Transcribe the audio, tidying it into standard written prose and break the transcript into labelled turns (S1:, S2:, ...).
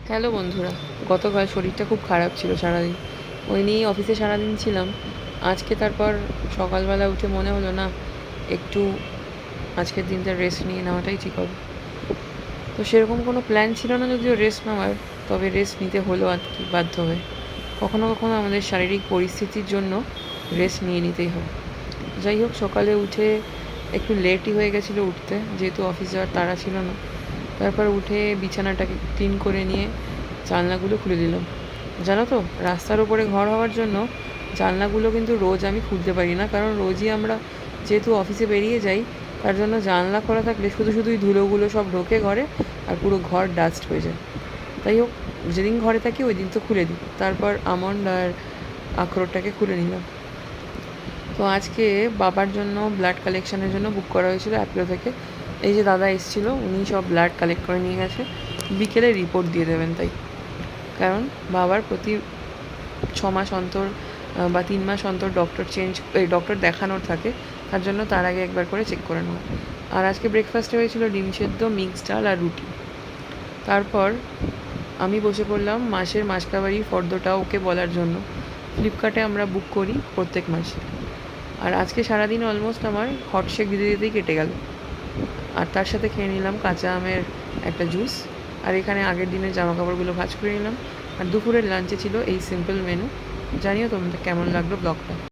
S1: Hello বন্ধুরা, গতকাল শরীরটা খুব খারাপ ছিল সারাদিন। ওই নিয়েই অফিসে সারাদিন ছিলাম। আজকে তারপর সকালবেলা উঠে মনে হলো না, একটু আজকের দিনটা রেস্ট নিয়ে নেওয়াটাই ঠিক হবে। তো সেরকম কোনো প্ল্যান ছিল না যদিও রেস্ট নেওয়ার, তবে রেস্ট নিতে হলো আর কি, বাধ্য হয়ে। কখনো কখনো আমাদের শারীরিক পরিস্থিতির জন্য রেস্ট নিয়ে নিতেই হয়। যাই হোক, সকালে উঠে একটু লেটই হয়ে গেছিলো উঠতে, যেহেতু অফিস যাওয়ার তাড়া ছিল না। তারপর উঠে বিছানাটাকে ক্লিন করে নিয়ে জানলাগুলো খুলে দিলাম। জানো তো, রাস্তার ওপরে ঘর হওয়ার জন্য জানলাগুলো কিন্তু রোজ আমি খুলতে পারি না, কারণ রোজই আমরা যেহেতু অফিসে বেরিয়ে যাই, তার জন্য জানলা খোলা থাকলে শুধু শুধুই ধুলোগুলো সব ঢোকে ঘরে, আর পুরো ঘর ডাস্ট হয়ে যায়। তাই হোক, যেদিন ঘরে থাকি ওই দিন তো খুলে দিই। তারপর আমন্ড আর আখরোটটাকে খুলে নিলাম। তো আজকে বাবার জন্য ব্লাড কালেকশানের জন্য বুক করা হয়েছিল অ্যাপোলো থেকে। এই যে দাদা এসেছিলো, উনি সব ব্লাড কালেক্ট করে নিয়ে গেছে, বিকেলে রিপোর্ট দিয়ে দেবেন। তাই কারণ বাবার প্রতি 6 মাস অন্তর বা 3 মাস অন্তর ডক্টর দেখানোর থাকে, তার জন্য তার আগে একবার করে চেক করে নেওয়া। আর আজকে ব্রেকফাস্টে হয়েছিল ডিম সেদ্ধ, মিক্সড ডাল আর রুটি। তারপর আমি বসে পড়লাম মাসের মাসকাবারি ফর্দটা ওকে বলার জন্য। ফ্লিপকার্টে আমরা বুক করি প্রত্যেক মাসে। আর আজকে সারাদিন অলমোস্ট আমার হট শেক দিতে দিতেই কেটে গেল। আর তার সাথে খেয়ে নিলাম কাঁচা আমের একটা জুস। আর এখানে আগের দিনের জামাকাপড়গুলো ভাঁজ করে নিলাম। আর দুপুরের লাঞ্চে ছিল এই সিম্পল মেনু। জানিও তোমাদের কেমন লাগলো ব্লগটা।